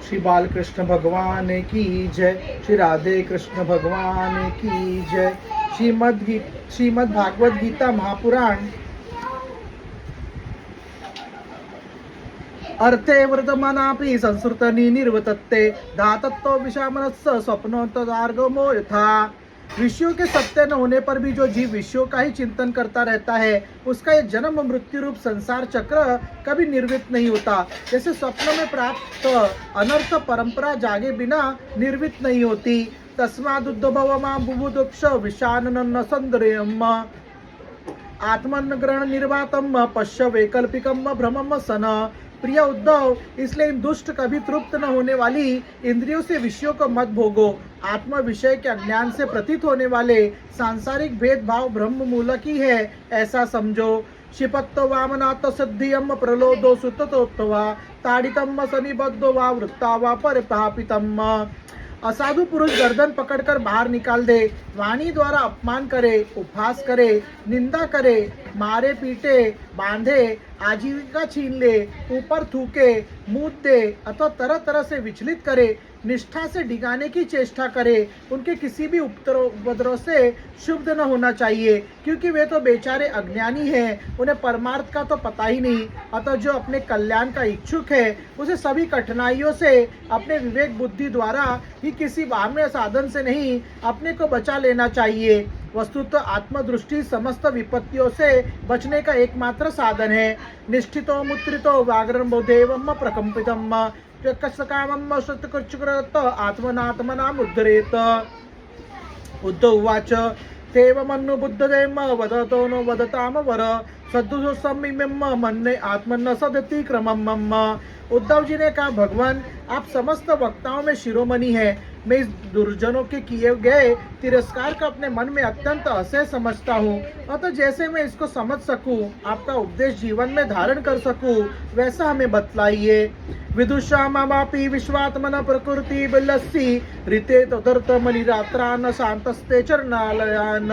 श्री बालकृष्ण भगवान की जय। श्री राधे कृष्ण भगवान की जय। श्रीमद् भागवत गीता महापुराण अर्थे वर्तमानापि संस्कृतनी निर्वर्तते धातत्व विषामनस्स स्वप्नोत्तरार्गमो यथा। विषयों के सत्य न होने पर भी जो जीव विषयों का ही चिंतन करता रहता है उसका ये जन्म मृत्यु रूप संसार चक्र कभी निर्वृत्त नहीं होता। जैसे स्वप्न में प्राप्त अनर्थ परंपरा जागे बिना निर्वृत्त नहीं होती। तस्मादुद्भवमा बुभुदुक्ष विषानन संद्रयम आत्मन ग्रहण निर्वातम पश्य वैकल्पिकम भ्रमम सन। प्रिय उद्धव, इसलिए इन दुष्ट कभी तृप्त न होने वाली इंद्रियों से विषयों को मत भोगो। आत्म विषय के अज्ञान से प्रतीत होने वाले सांसारिक भेदभाव ब्रह्म मूलक ही है ऐसा समझो। क्षिपत्व वामनाथ सिद्धियम प्रलोदो सुतोत्तवा ताड़ितम सनिबद्धो वा वृत्ता वा परिपापितम। असाधु पुरुष गर्दन पकड़कर बाहर निकाल दे, वाणी द्वारा अपमान करे, उपहास करे, निंदा करे, मारे पीटे, बांधे, आजीविका छीन ले, ऊपर थूके, मुंह दे अथवा तरह तरह से विचलित करे, निष्ठा से डिगाने की चेष्टा करे, उनके किसी भी उपद्रव से शुद्ध न होना चाहिए, क्योंकि वे तो बेचारे अज्ञानी हैं, उन्हें परमार्थ का तो पता ही नहीं। अतः जो अपने कल्याण का इच्छुक है उसे सभी कठिनाइयों से अपने विवेक बुद्धि द्वारा ही किसी बाह्य साधन से नहीं अपने को बचा लेना चाहिए। वस्तुतः आत्मदृष्टि समस्त विपत्तियों से बचने का एकमात्र साधन है। निष्ठितो मुत्रितो व्याघ्रबोधेवम प्रकंपितम कामम श्रुतकृच्छ्रुत आत्मनात्मना मुद्धरेत। उद्धव उवाच तेव मन्नु बुद्धदेम वदतो नो वदताम वर सद्दुषो सम्यम मन्ने आत्मन सदति क्रमम। उद्धव जी ने कहा, भगवान आप समस्त वक्ताओं में शिरोमणि हैं। मैं इस दुर्जनों के किए गए तिरस्कार का अपने मन में अत्यंत असह्य समझता हूँ। अतः जैसे मैं इसको समझ सकूं, आपका उपदेश जीवन में धारण कर सकूं, वैसा हमें बतलाइए। विदुषामापि विश्वात्मन प्रकृति बिलस्सी ऋते तदर्थ मनिरात्रान शांतस्ते चरणालयान।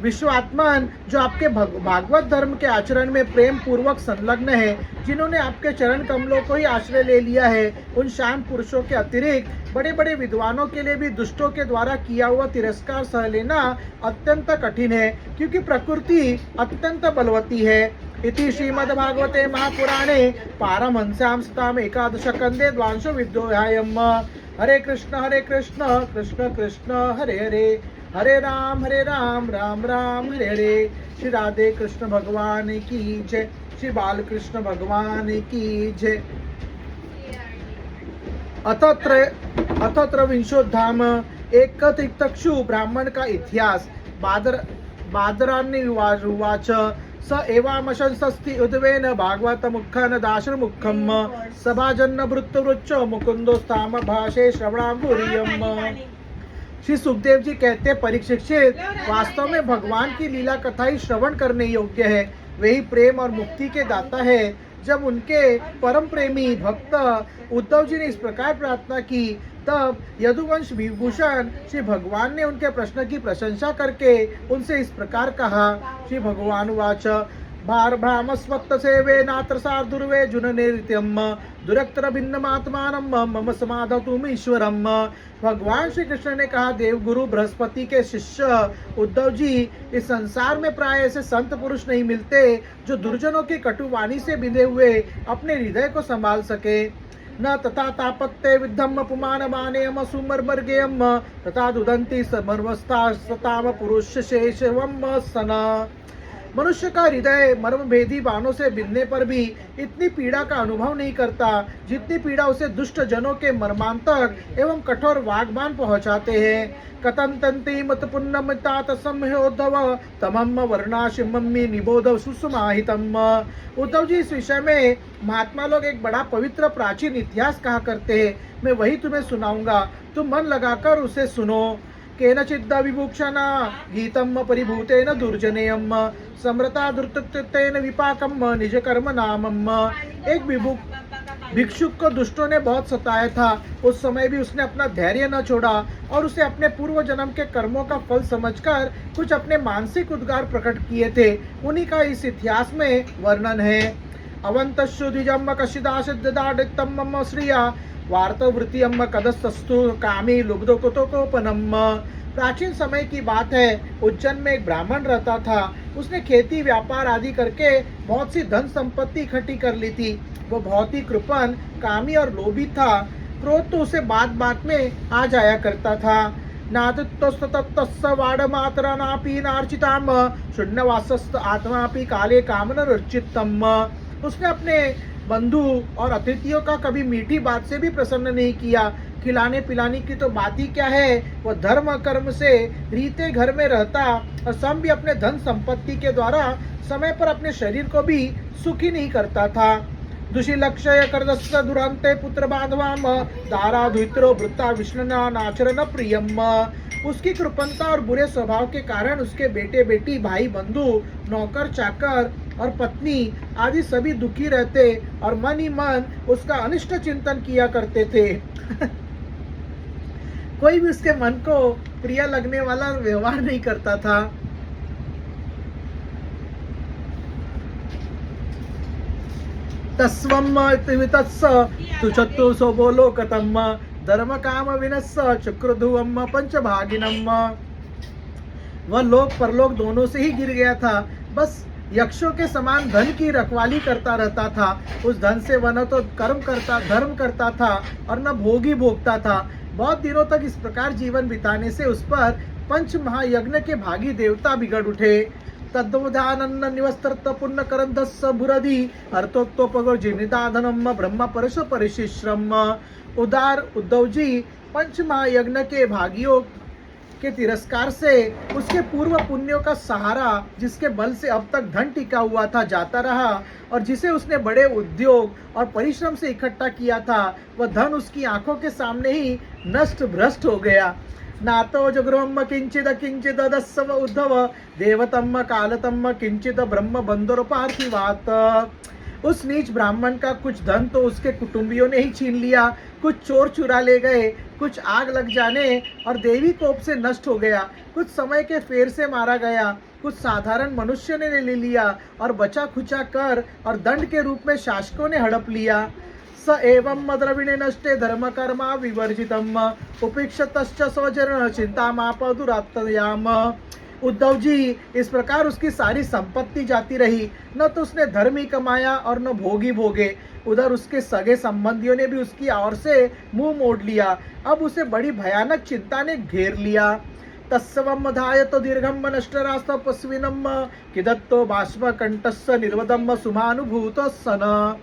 विश्वात्मन जो आपके भागवत धर्म के आचरण में प्रेम पूर्वक संलग्न है, जिन्होंने आपके चरण कमलों को ही आश्रय ले लिया है, उन शांत पुरुषों के अतिरिक्त बड़े बड़े विद्वानों के लिए भी दुष्टों के द्वारा किया हुआ तिरस्कार सह लेना अत्यंत कठिन है, क्योंकि प्रकृति अत्यंत बलवती है। इति श्रीमद्भागवते महापुराणे पारमहंस्यां सुताम एकादश स्कंदे द्वांशो विद्योऽध्यायः। हरे कृष्ण कृष्ण कृष्ण हरे हरे, हरे राम राम राम हरे हरे। श्री राधे कृष्ण भगवान की जय। श्री बालकृष्ण भगवान की जय। अथत्र विंशोधाम एक तिक्तक्षु ब्राह्मण का इतिहास। बादरान्युवाच स एवामशंसस्ति उद्वेन भागवत मुखन दाशर मुखम सभाजन्न वृत्तवृच्च मुकुंदोस्ताम भाषे श्रवणांबुरियम। श्री सुखदेव जी कहते हैं, परीक्षित, वास्तव में भगवान की लीला कथा ही श्रवण करने योग्य है। वही प्रेम और मुक्ति के दाता है। जब उनके परम प्रेमी भक्त उद्धव जी ने इस प्रकार प्रार्थना की, तब यदुवंश विभूषण श्री भगवान ने उनके प्रश्न की प्रशंसा करके उनसे इस प्रकार कहा। श्री भगवान वाच भार्भ्रामस्वत्त सेवे नात्र सार्दुर्वे जुननेरित्यम दुरक्तर भिन्नमात्मानम मम समाधतुम ईश्वरम। भगवान श्री कृष्ण ने कहा, देवगुरु बृहस्पति के शिष्य उद्धव जी, इस संसार में प्राय ऐसे संत पुरुष नहीं मिलते जो दुर्जनों की कटुवाणी से बिंधे हुए अपने हृदय को संभाल सके। न तथा तापत्ते विद्धम पुमान मानेयम सुमर्मर्गेयम तथा दुदंती समर्वस्था सताम पुरुष शेषवम सन। मनुष्य का हृदय मर्म भेदी बाणों से बिंधने पर भी इतनी पीड़ा का अनुभव नहीं करता जितनी पीड़ा उसे दुष्ट जनों के मर्मांतक एवं कठोर वाग्बाण पहुंचाते हैं। कथं तंति मत पुण्यमितात संह्योद्धव तमम वर्णाशिमम्मि निबोध सुसमाहितम। उद्धव जी, इस विषय में महात्मा लोग एक बड़ा पवित्र प्राचीन इतिहास कहा करते हैं। मैं वही तुम्हें सुनाऊंगा, तुम मन लगाकर उसे सुनो। केनचिद् विभूषणा गीतम परिभूतेन दुर्जनेयम समृता धृततेन विपाकम निज कर्म नामम। एक भिक्षुक को दुष्टों ने बहुत सताया था। उस समय भी उसने अपना धैर्य न छोड़ा और उसे अपने पूर्व जन्म के कर्मों का फल समझकर कुछ अपने मानसिक उद्गार प्रकट किए थे। उन्हीं का इस इतिहास में वर्णन है। अवंतशु द्विजम कशिदासिद्धाडितम मम श्रिया वार्तवृत्तियम कदस्तस्तु कामी लुब्धकोपनम। प्राचीन समय की बात है, उज्जैन में एक ब्राह्मण रहता था। उसने खेती व्यापार आदि करके बहुत सी धन संपत्ति इकट्ठी कर ली थी। वो बहुत ही कृपण, कामी और लोभी था। क्रोध तो उसे बात बात में आ जाया करता था। नादित्तस्ततस्तस्य वाडमातरनापि नार्चिताम शून्यवासस्त आत्मापि काले कामनरुचितम। उसने अपने बंधु और अतिथियों का कभी मीठी बात से भी प्रसन्न नहीं किया। खिलाने पिलाने की तो बात ही क्या है, वह धर्म कर्म से रीते घर में रहता और स्वयं भी अपने धन संपत्ति के द्वारा समय पर अपने शरीर को भी सुखी नहीं करता था। दुशीलक्षय करदस्य दुरांते पुत्र बांधवाम दाराधुत्रो वृत्ता विष्णुना नाचरण प्रियम। उसकी कृपणता और बुरे स्वभाव के कारण उसके बेटे बेटी, भाई बंधु, नौकर चाकर और पत्नी आदि सभी दुखी रहते और मन ही मन उसका अनिष्ट चिंतन किया करते थे। कोई भी उसके मन को प्रिय लगने वाला व्यवहार नहीं करता था। तस्वम वितत्स तुचत्तु सोबोलोकतम धर्म काम विनस्स चक्रधुवम पंचभागिनम। वह लोक परलोक दोनों से ही गिर गया था। बस यक्षों के समान धन की रखवाली करता रहता था। उस धन से वह न तो धर्म करता था और न भोग ही भोगता था। बहुत दिनों तक इस प्रकार जीवन बिताने से उस पर पंच महायज्ञ के भागी देवता बिगड़ उठे। तद्वधानन्न निवस्त्रत पुण्य करंधस्स भुरधि अर्थोक्तोपगो जिनिदाधनम ब्रह्म परश परिशिश्रम। उदार उद्धव जी पंच महायज्ञ के भागियों के तिरस्कार से उसके पूर्व पुण्यों का सहारा, जिसके बल से अब तक धन टिका हुआ था, जाता रहा और जिसे उसने बड़े उद्योग और परिश्रम से इकट्ठा किया था, वह धन उसकी आंखों के सामने ही नष्ट भ्रष्ट हो गया। नातो जगृहम किंचिद किंचिद दस्सव उद्धव देवतम कालतम किंचिद ब्रह्म बंदोरपार्थिवात। उस नीच ब्राह्मण का कुछ धन तो उसके कुटुंबियों ने ही छीन लिया, कुछ चोर चुरा ले गए, कुछ आग लग जाने और देवी कोप से नष्ट हो गया, कुछ समय के फेर से मारा गया, कुछ साधारण मनुष्य ने ले लिया और बचा खुचा कर और दंड के रूप में शासकों ने हड़प लिया। स एवं मद्रविणे नष्टे धर्म कर्मा विवर्जितम उपेक्षतश्च स्वजन चिंतामाप दुरात्तयाम। उद्धव जी, इस प्रकार उसकी सारी संपत्ति जाती रही। न तो उसने धर्म ही कमाया और न भोग ही भोगे। उधर उसके सगे संबंधियों ने भी उसकी ओर से मुंह मोड़ लिया। अब उसे बड़ी भयानक चिंता ने घेर लिया। तस्वम धायतो दीर्घम नष्टरास्तपस्विनम किदत्तो बाष्प कंठस्य निर्वदम सुमानुभूत सन।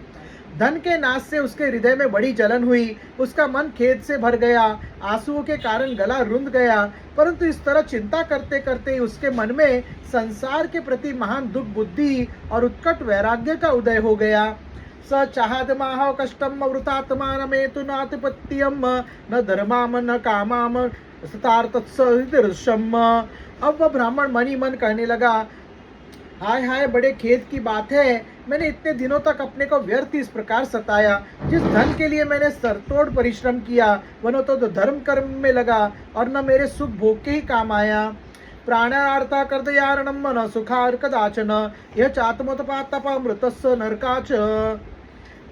धन के नाश से उसके हृदय में बड़ी जलन हुई। उसका मन खेद से भर गया, आंसुओं के कारण गला रुंध गया। परंतु इस तरह चिंता करते करते उसके मन में संसार के प्रति महान दुख बुद्धि और उत्कट वैराग्य का उदय हो गया। स चाहदमाह कष्टम वृतात्मानमेतु नातिपत्यम न धर्माम न कामाम सतार्थम। अब वह ब्राह्मण मन ही मन कहने लगा, हाय हाय, बड़े खेद की बात है, मैंने इतने दिनों तक अपने को व्यर्थ इस प्रकार सताया। जिस धन के लिए मैंने सरतोड़ परिश्रम किया, वह न तो धर्म कर्म में लगा और न मेरे सुख भोग के ही काम आया। प्राणार्था कर्दयारणम न सुखार कदाचन यह चात्मोत्पातपा मृतस्य नरकाच।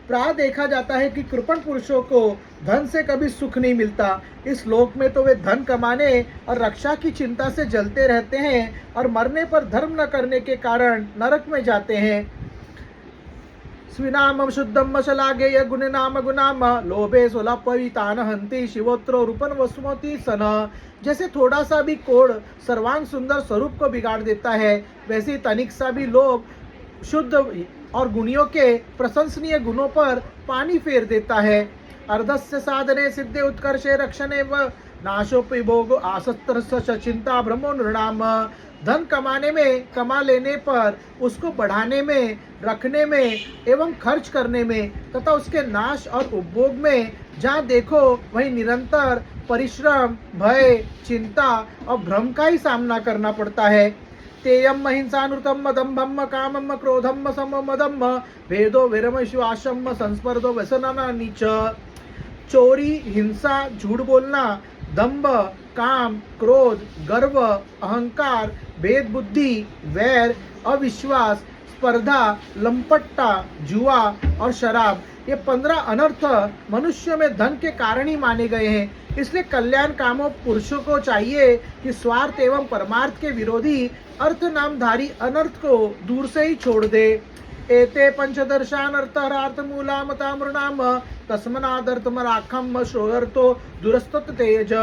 प्राय देखा जाता है कि कृपण पुरुषों को धन से कभी सुख नहीं मिलता। इस लोक में तो वे धन कमाने और रक्षा की चिंता से जलते रहते हैं और मरने पर धर्म न करने के कारण नरक में जाते हैं। स्विनाम शुद्धम शलाघेय गुण नाम गुनाम लोभे सोलापवितान हंति शिवोत्रो रूपन वसुमती सन। जैसे थोड़ा सा भी कोड़ सर्वांग सुंदर स्वरूप को बिगाड़ देता है, वैसे तनिक सा भी लोभ शुद्ध और गुणियों के प्रशंसनीय गुणों पर पानी फेर देता है। अर्धस्य साधने सिद्धे उत्कर्षे रक्षणे व नाशोपि भोग आसत्र चिंता ब्रह्मो नृणाम। धन कमा लेने पर उसको बढ़ाने में, रखने में एवं खर्च करने में तथा उसके नाश और उपभोग में जहाँ देखो वहीं निरंतर परिश्रम, भय, चिंता और भ्रम का ही सामना करना पड़ता है। तेयम हिंसानुतम दम्भम कामम क्रोधम सममदम भेदो विरमश्वासम संस्पर्धो व्यसनना नीच। चोरी, हिंसा, झूठ बोलना, दंभ, काम, क्रोध, गर्व, अहंकार, भेद बुद्धि, वैर, अविश्वास, स्पर्धा, लंपट्टा, जुआ और शराब, ये 15 अनर्थ मनुष्य में धन के कारण ही माने गए हैं। इसलिए कल्याण कामों पुरुषों को चाहिए कि स्वार्थ एवं परमार्थ के विरोधी अर्थ नामधारी अनर्थ को दूर से ही छोड़ दे। एते पंचदर्शानर्थार्थ मूलामतामृणाम तस्मनादर्थमराखम श्रोयर्थो दुरस्तत तेज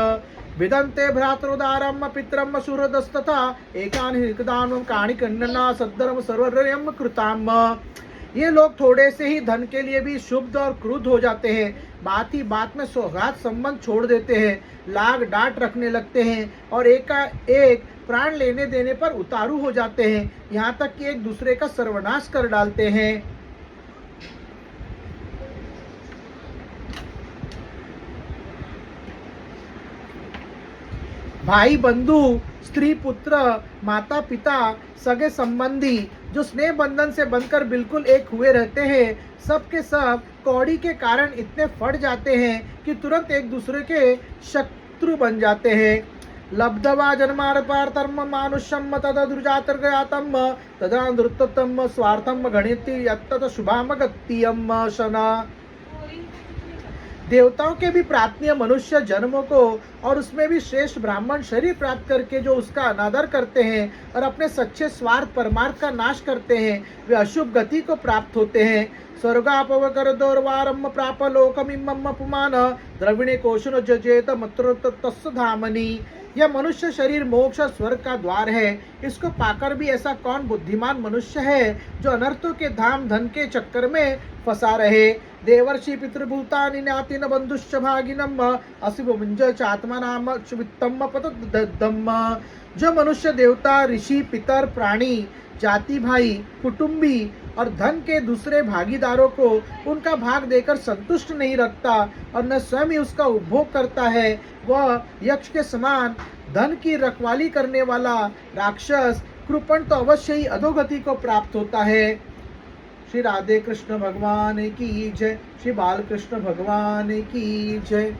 विदन्ते भ्रातृदारम पितरम सुहृदस्तथा एकानि हिकदानम काणि कन्नना सद्धर्म सर्वरयम कृताम। ये लोग थोड़े से ही धन के लिए भी शुद्ध और क्रुद्ध हो जाते हैं। बात ही बात में सौगात संबंध छोड़ देते हैं, लाग डांट रखने लगते हैं और एक प्राण लेने देने पर उतारू हो जाते हैं, यहाँ तक कि एक दूसरे का सर्वनाश कर डालते हैं। भाई बंधु, स्त्री पुत्र, माता पिता, सगे संबंधी जो स्नेह बंधन से बनकर बिल्कुल एक हुए रहते हैं, सब के सब कौड़ी के कारण इतने फट जाते हैं कि तुरंत एक दूसरे के शत्रु बन जाते हैं। लब्धवा जन्मार्पार्थम मानुष्यम तदुर्जातर्गयातम तदा नृतम स्वार्थम गणिति यत्तत शुभाम गत्यम शना। देवताओं के भी प्रार्थनीय मनुष्य जन्मों को और उसमें भी श्रेष्ठ ब्राह्मण शरीर प्राप्त करके जो उसका अनादर करते हैं और अपने सच्चे स्वार्थ परमार्थ का नाश करते हैं, वे अशुभ गति को प्राप्त होते हैं। स्वर्गापवकर दौर्वारम प्राप लोकमिमम पुमान द्रविणे कोशनो जजेत मत्र तस्य धामनि। यह मनुष्य शरीर मोक्ष स्वर्ग का द्वार है। इसको पाकर भी ऐसा कौन बुद्धिमान मनुष्य है जो अनर्थों के धाम धन के चक्कर में फंसा रहे। देवर्षि पितृभूतानि ज्ञातिन बंधुश्च भागिनम असिव मुंज चात्मा नाम वित्तम पतदम। जो मनुष्य देवता, ऋषि, पितर, प्राणी, जाति भाई, कुटुंबी और धन के दूसरे भागीदारों को उनका भाग देकर संतुष्ट नहीं रखता और न स्वयं ही उसका उपभोग करता है, वह यक्ष के समान धन की रखवाली करने वाला राक्षस कृपण तो अवश्य ही अधोगति को प्राप्त होता है। श्री राधे कृष्ण भगवान की जय। श्री बालकृष्ण भगवान की जय।